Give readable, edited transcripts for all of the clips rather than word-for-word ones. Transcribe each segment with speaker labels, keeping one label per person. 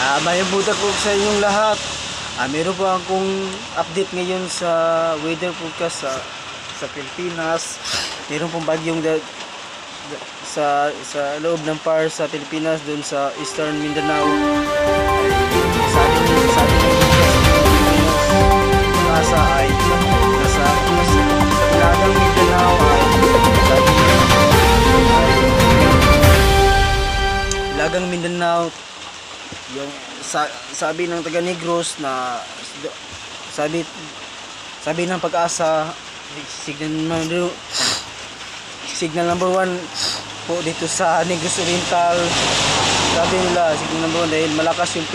Speaker 1: Mahibutak po sa inyong lahat. Meron po akong update ngayon sa weather forecast sa Pilipinas. Meron pong bagyong sa loob ng PAR sa Pilipinas, doon sa Eastern Mindanao. Sabi ng nasa ay nasa Ilagang Mindanao ay Ilagang Mindanao. Yung sabi ng taga Negros na sabi ng Pag-asa, signal number 1 po dito sa Negros Oriental. Sabi nila signal number 1 dahil malakas yung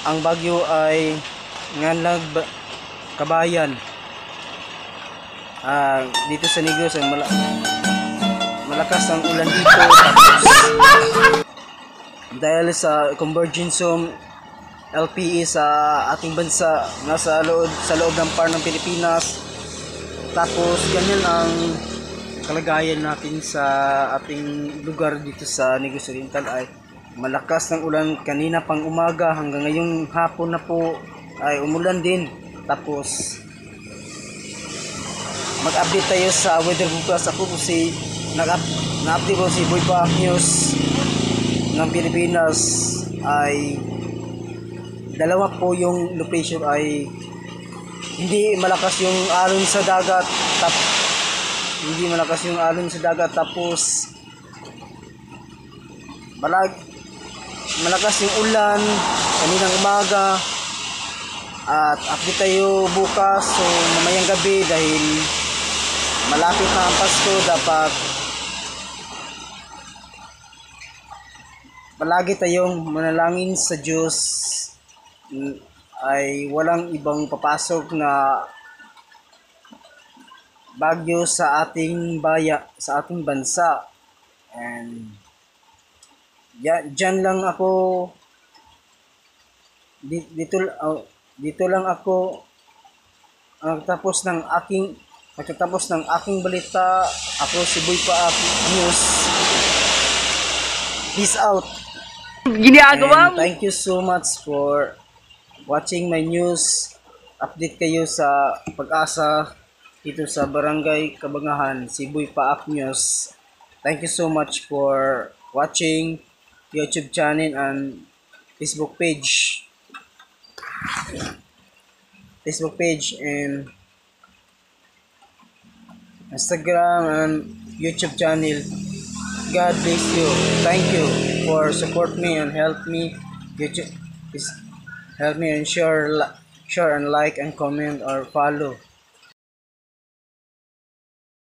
Speaker 1: ang bagyo ay Nganlag Kabayan. Dito sa Negros ay malakas ang ulan dito. Dahil sa convergence ng LPE sa ating bansa, nasa loob ng PAR ng Pilipinas. Tapos ganyan ang kalagayan natin sa ating lugar dito sa Negros Oriental, ay malakas ng ulan kanina pang umaga hanggang ngayong hapon na po ay umulan din. Tapos mag-update tayo sa weather forecast. Ako po na-update po si Boy Pa News ng Pilipinas. Ay dalawa po yung location, ay hindi malakas yung alon sa dagat, tapos malakas yung ulan kaninang umaga. At update tayo bukas, so mamayang gabi, dahil malapit na ang Pasko. Dapat palagi tayong manalangin sa Diyos ay walang ibang papasok na bagyo sa ating bansa. And dyan lang ako, dito lang ako nagtatapos ng aking balita. Ako si Boy Pa News. Peace out. And thank you so much for watching my news. Update kayo sa Pag-asa dito sa Barangay Kabangahan, si Boy Pa News. Thank you so much for watching YouTube channel and Facebook page and Instagram and YouTube channel. God bless you. Thank you for support me and help me and share and like and comment or follow.